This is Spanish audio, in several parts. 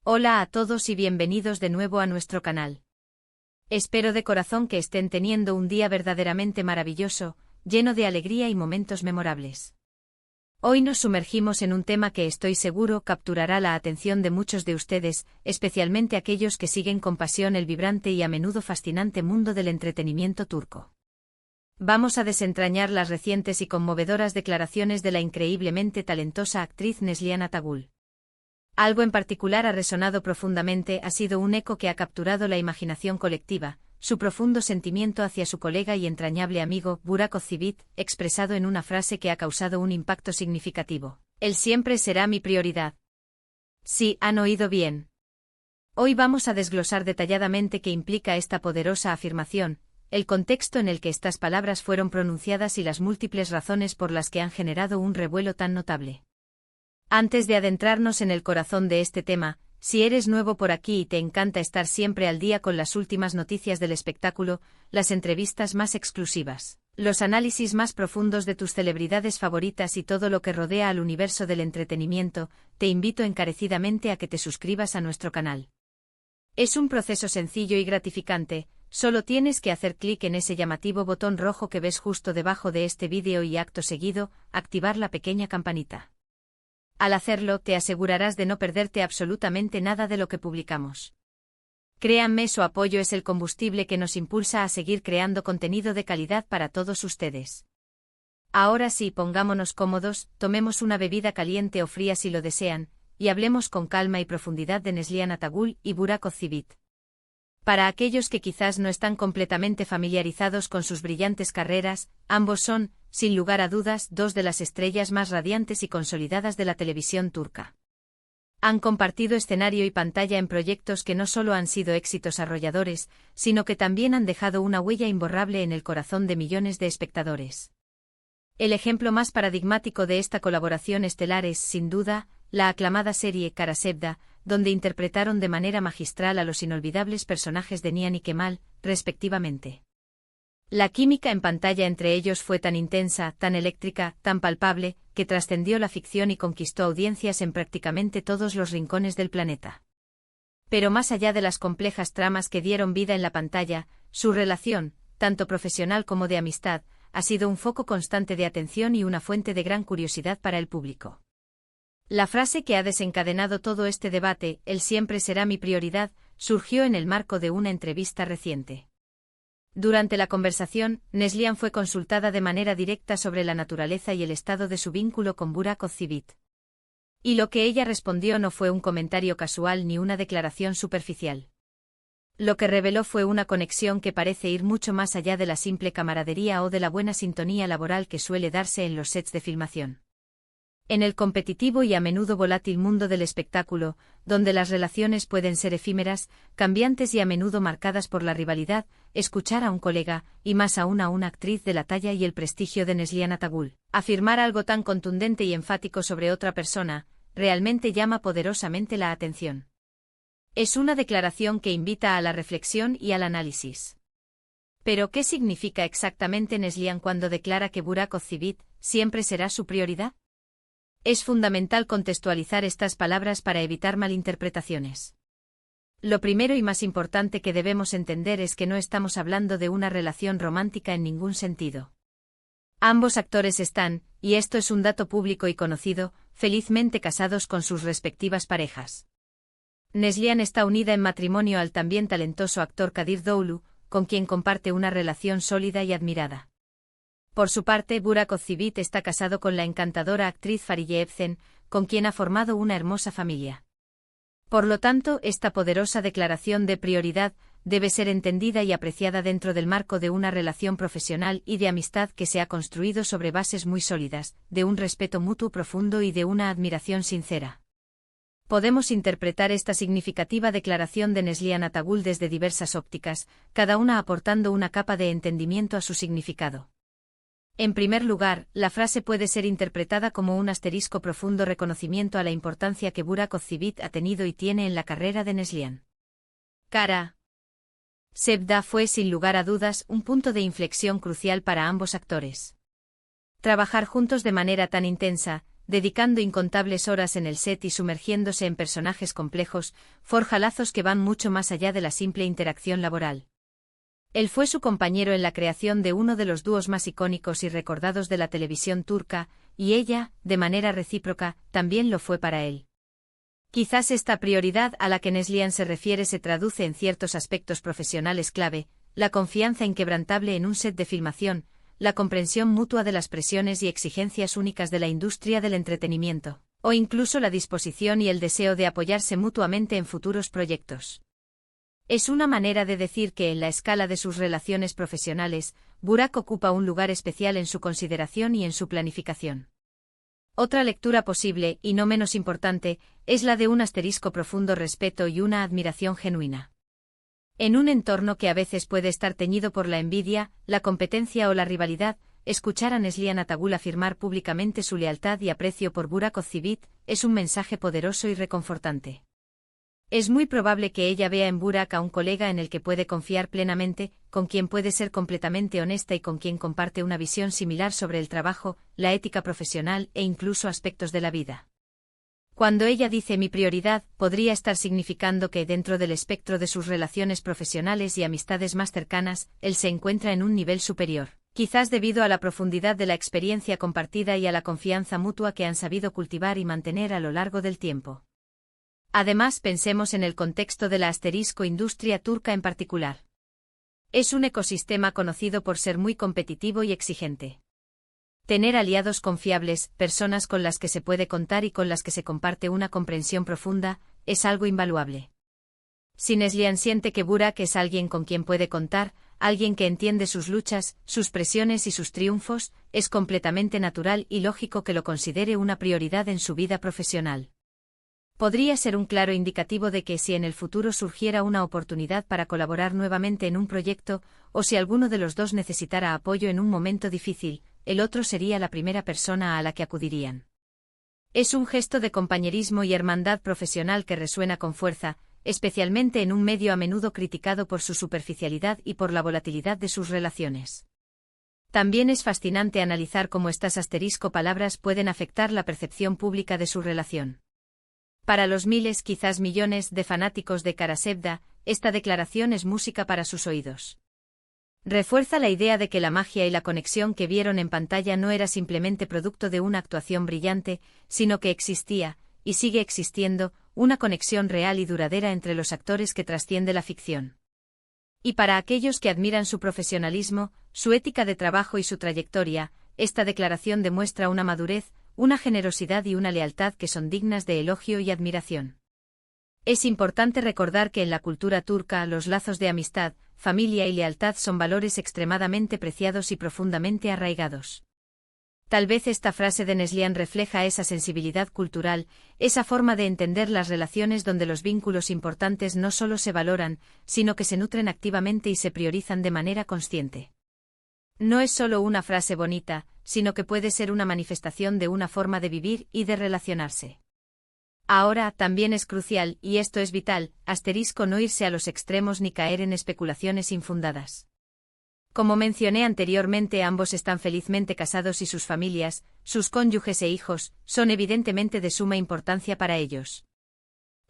Hola a todos y bienvenidos de nuevo a nuestro canal. Espero de corazón que estén teniendo un día verdaderamente maravilloso, lleno de alegría y momentos memorables. Hoy nos sumergimos en un tema que estoy seguro capturará la atención de muchos de ustedes, especialmente aquellos que siguen con pasión el vibrante y a menudo fascinante mundo del entretenimiento turco. Vamos a desentrañar las recientes y conmovedoras declaraciones de la increíblemente talentosa actriz Neslihan Atagül. Algo en particular ha resonado profundamente, ha sido un eco que ha capturado la imaginación colectiva, su profundo sentimiento hacia su colega y entrañable amigo, Burak Özçivit, expresado en una frase que ha causado un impacto significativo. Él siempre será mi prioridad. Sí, han oído bien. Hoy vamos a desglosar detalladamente qué implica esta poderosa afirmación, el contexto en el que estas palabras fueron pronunciadas y las múltiples razones por las que han generado un revuelo tan notable. Antes de adentrarnos en el corazón de este tema, si eres nuevo por aquí y te encanta estar siempre al día con las últimas noticias del espectáculo, las entrevistas más exclusivas, los análisis más profundos de tus celebridades favoritas y todo lo que rodea al universo del entretenimiento, te invito encarecidamente a que te suscribas a nuestro canal. Es un proceso sencillo y gratificante, solo tienes que hacer clic en ese llamativo botón rojo que ves justo debajo de este vídeo y acto seguido, activar la pequeña campanita. Al hacerlo, te asegurarás de no perderte absolutamente nada de lo que publicamos. Créanme, su apoyo es el combustible que nos impulsa a seguir creando contenido de calidad para todos ustedes. Ahora sí, pongámonos cómodos, tomemos una bebida caliente o fría si lo desean, y hablemos con calma y profundidad de Neslihan Atagül y Burak Özçivit. Para aquellos que quizás no están completamente familiarizados con sus brillantes carreras, ambos son, sin lugar a dudas, dos de las estrellas más radiantes y consolidadas de la televisión turca. Han compartido escenario y pantalla en proyectos que no solo han sido éxitos arrolladores, sino que también han dejado una huella imborrable en el corazón de millones de espectadores. El ejemplo más paradigmático de esta colaboración estelar es, sin duda, la aclamada serie Kara Sevda, donde interpretaron de manera magistral a los inolvidables personajes de Nihan y Kemal, respectivamente. La química en pantalla entre ellos fue tan intensa, tan eléctrica, tan palpable, que trascendió la ficción y conquistó audiencias en prácticamente todos los rincones del planeta. Pero más allá de las complejas tramas que dieron vida en la pantalla, su relación, tanto profesional como de amistad, ha sido un foco constante de atención y una fuente de gran curiosidad para el público. La frase que ha desencadenado todo este debate, "Él siempre será mi prioridad", surgió en el marco de una entrevista reciente. Durante la conversación, Neslihan fue consultada de manera directa sobre la naturaleza y el estado de su vínculo con Burak Özçivit. Y lo que ella respondió no fue un comentario casual ni una declaración superficial. Lo que reveló fue una conexión que parece ir mucho más allá de la simple camaradería o de la buena sintonía laboral que suele darse en los sets de filmación. En el competitivo y a menudo volátil mundo del espectáculo, donde las relaciones pueden ser efímeras, cambiantes y a menudo marcadas por la rivalidad, escuchar a un colega, y más aún a una actriz de la talla y el prestigio de Neslihan Atagül, afirmar algo tan contundente y enfático sobre otra persona, realmente llama poderosamente la atención. Es una declaración que invita a la reflexión y al análisis. Pero, ¿qué significa exactamente Neslihan cuando declara que Burak Özçivit siempre será su prioridad? Es fundamental contextualizar estas palabras para evitar malinterpretaciones. Lo primero y más importante que debemos entender es que no estamos hablando de una relación romántica en ningún sentido. Ambos actores están, y esto es un dato público y conocido, felizmente casados con sus respectivas parejas. Neslihan está unida en matrimonio al también talentoso actor Kadir Doğulu, con quien comparte una relación sólida y admirada. Por su parte, Burak Özçivit está casado con la encantadora actriz Fariye Evcen, con quien ha formado una hermosa familia. Por lo tanto, esta poderosa declaración de prioridad debe ser entendida y apreciada dentro del marco de una relación profesional y de amistad que se ha construido sobre bases muy sólidas, de un respeto mutuo profundo y de una admiración sincera. Podemos interpretar esta significativa declaración de Neslihan Atagül desde diversas ópticas, cada una aportando una capa de entendimiento a su significado. En primer lugar, la frase puede ser interpretada como un asterisco profundo reconocimiento a la importancia que Burak Özçivit ha tenido y tiene en la carrera de Neslihan. Kara Sevda fue sin lugar a dudas un punto de inflexión crucial para ambos actores. Trabajar juntos de manera tan intensa, dedicando incontables horas en el set y sumergiéndose en personajes complejos, forja lazos que van mucho más allá de la simple interacción laboral. Él fue su compañero en la creación de uno de los dúos más icónicos y recordados de la televisión turca, y ella, de manera recíproca, también lo fue para él. Quizás esta prioridad a la que Neslihan se refiere se traduce en ciertos aspectos profesionales clave: la confianza inquebrantable en un set de filmación, la comprensión mutua de las presiones y exigencias únicas de la industria del entretenimiento, o incluso la disposición y el deseo de apoyarse mutuamente en futuros proyectos. Es una manera de decir que en la escala de sus relaciones profesionales, Burak ocupa un lugar especial en su consideración y en su planificación. Otra lectura posible, y no menos importante, es la de un profundo respeto y una admiración genuina. En un entorno que a veces puede estar teñido por la envidia, la competencia o la rivalidad, escuchar a Neslihan Atagul afirmar públicamente su lealtad y aprecio por Burak Ozceğit es un mensaje poderoso y reconfortante. Es muy probable que ella vea en Burak a un colega en el que puede confiar plenamente, con quien puede ser completamente honesta y con quien comparte una visión similar sobre el trabajo, la ética profesional e incluso aspectos de la vida. Cuando ella dice mi prioridad, podría estar significando que dentro del espectro de sus relaciones profesionales y amistades más cercanas, él se encuentra en un nivel superior, quizás debido a la profundidad de la experiencia compartida y a la confianza mutua que han sabido cultivar y mantener a lo largo del tiempo. Además, pensemos en el contexto de la industria turca en particular. Es un ecosistema conocido por ser muy competitivo y exigente. Tener aliados confiables, personas con las que se puede contar y con las que se comparte una comprensión profunda, es algo invaluable. Si Neslihan siente que Burak es alguien con quien puede contar, alguien que entiende sus luchas, sus presiones y sus triunfos, es completamente natural y lógico que lo considere una prioridad en su vida profesional. Podría ser un claro indicativo de que si en el futuro surgiera una oportunidad para colaborar nuevamente en un proyecto, o si alguno de los dos necesitara apoyo en un momento difícil, el otro sería la primera persona a la que acudirían. Es un gesto de compañerismo y hermandad profesional que resuena con fuerza, especialmente en un medio a menudo criticado por su superficialidad y por la volatilidad de sus relaciones. También es fascinante analizar cómo estas palabras pueden afectar la percepción pública de su relación. Para los miles, quizás millones, de fanáticos de Karasevda, esta declaración es música para sus oídos. Refuerza la idea de que la magia y la conexión que vieron en pantalla no era simplemente producto de una actuación brillante, sino que existía, y sigue existiendo, una conexión real y duradera entre los actores que trasciende la ficción. Y para aquellos que admiran su profesionalismo, su ética de trabajo y su trayectoria, esta declaración demuestra una madurez, una generosidad y una lealtad que son dignas de elogio y admiración. Es importante recordar que en la cultura turca los lazos de amistad, familia y lealtad son valores extremadamente preciados y profundamente arraigados. Tal vez esta frase de Neslihan refleja esa sensibilidad cultural, esa forma de entender las relaciones donde los vínculos importantes no solo se valoran, sino que se nutren activamente y se priorizan de manera consciente. No es solo una frase bonita, sino que puede ser una manifestación de una forma de vivir y de relacionarse. Ahora, también es crucial, y esto es vital, no irse a los extremos ni caer en especulaciones infundadas. Como mencioné anteriormente, ambos están felizmente casados y sus familias, sus cónyuges e hijos, son evidentemente de suma importancia para ellos.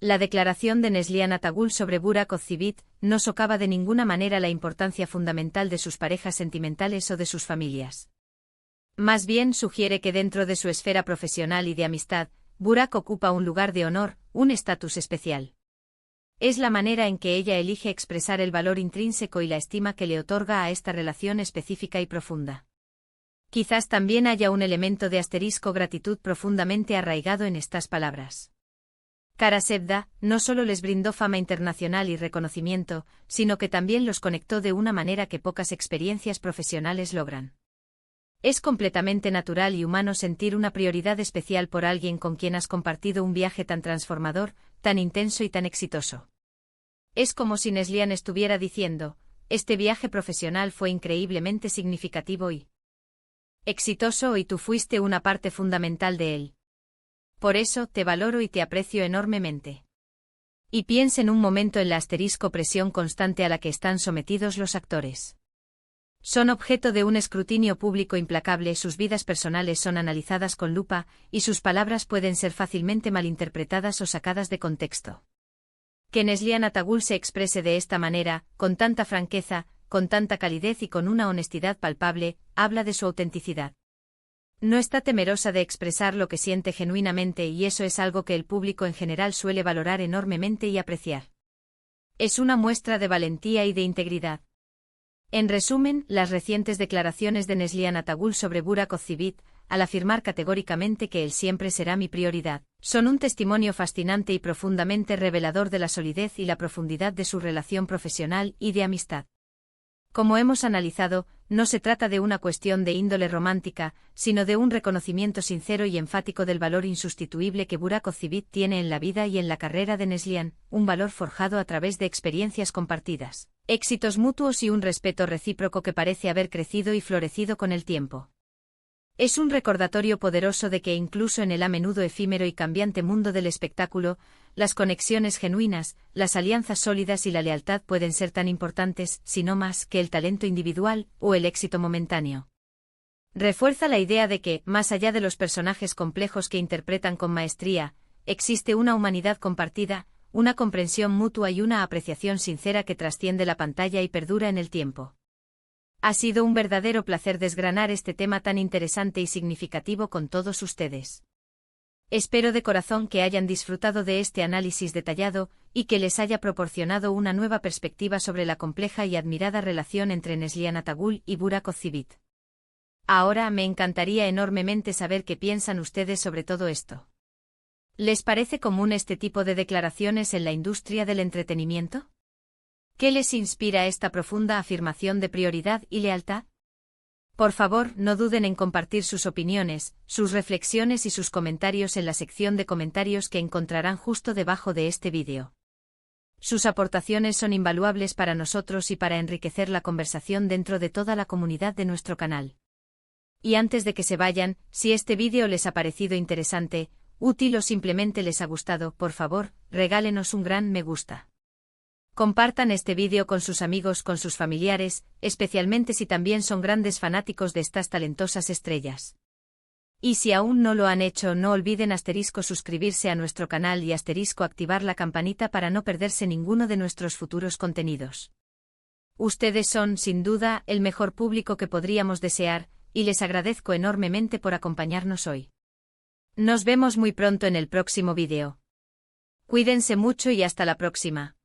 La declaración de Neslihan Atagul sobre Burak Ozceğit no socava de ninguna manera la importancia fundamental de sus parejas sentimentales o de sus familias. Más bien sugiere que dentro de su esfera profesional y de amistad, Burak ocupa un lugar de honor, un estatus especial. Es la manera en que ella elige expresar el valor intrínseco y la estima que le otorga a esta relación específica y profunda. Quizás también haya un elemento de gratitud profundamente arraigado en estas palabras. Karasevda no solo les brindó fama internacional y reconocimiento, sino que también los conectó de una manera que pocas experiencias profesionales logran. Es completamente natural y humano sentir una prioridad especial por alguien con quien has compartido un viaje tan transformador, tan intenso y tan exitoso. Es como si Neslihan estuviera diciendo, este viaje profesional fue increíblemente significativo y exitoso y tú fuiste una parte fundamental de él. Por eso te valoro y te aprecio enormemente. Y piensa en un momento en la presión constante a la que están sometidos los actores. Son objeto de un escrutinio público implacable, sus vidas personales son analizadas con lupa, y sus palabras pueden ser fácilmente malinterpretadas o sacadas de contexto. Que Neslihan Atagul se exprese de esta manera, con tanta franqueza, con tanta calidez y con una honestidad palpable, habla de su autenticidad. No está temerosa de expresar lo que siente genuinamente y eso es algo que el público en general suele valorar enormemente y apreciar. Es una muestra de valentía y de integridad. En resumen, las recientes declaraciones de Neslihan Atagul sobre Burak Ozceğit, al afirmar categóricamente que él siempre será mi prioridad, son un testimonio fascinante y profundamente revelador de la solidez y la profundidad de su relación profesional y de amistad. Como hemos analizado, no se trata de una cuestión de índole romántica, sino de un reconocimiento sincero y enfático del valor insustituible que Burak Ozceğit tiene en la vida y en la carrera de Neslihan, un valor forjado a través de experiencias compartidas, éxitos mutuos y un respeto recíproco que parece haber crecido y florecido con el tiempo. Es un recordatorio poderoso de que incluso en el a menudo efímero y cambiante mundo del espectáculo, las conexiones genuinas, las alianzas sólidas y la lealtad pueden ser tan importantes, si no más, que el talento individual o el éxito momentáneo. Refuerza la idea de que, más allá de los personajes complejos que interpretan con maestría, existe una humanidad compartida, una comprensión mutua y una apreciación sincera que trasciende la pantalla y perdura en el tiempo. Ha sido un verdadero placer desgranar este tema tan interesante y significativo con todos ustedes. Espero de corazón que hayan disfrutado de este análisis detallado y que les haya proporcionado una nueva perspectiva sobre la compleja y admirada relación entre Neslihan Atagul y Burak Ozceğit. Ahora me encantaría enormemente saber qué piensan ustedes sobre todo esto. ¿Les parece común este tipo de declaraciones en la industria del entretenimiento? ¿Qué les inspira esta profunda afirmación de prioridad y lealtad? Por favor, no duden en compartir sus opiniones, sus reflexiones y sus comentarios en la sección de comentarios que encontrarán justo debajo de este vídeo. Sus aportaciones son invaluables para nosotros y para enriquecer la conversación dentro de toda la comunidad de nuestro canal. Y antes de que se vayan, si este vídeo les ha parecido interesante, útil o simplemente les ha gustado, por favor, regálenos un gran me gusta. Compartan este vídeo con sus amigos, con sus familiares, especialmente si también son grandes fanáticos de estas talentosas estrellas. Y si aún no lo han hecho, no olviden suscribirse a nuestro canal y activar la campanita para no perderse ninguno de nuestros futuros contenidos. Ustedes son, sin duda, el mejor público que podríamos desear, y les agradezco enormemente por acompañarnos hoy. Nos vemos muy pronto en el próximo vídeo. Cuídense mucho y hasta la próxima.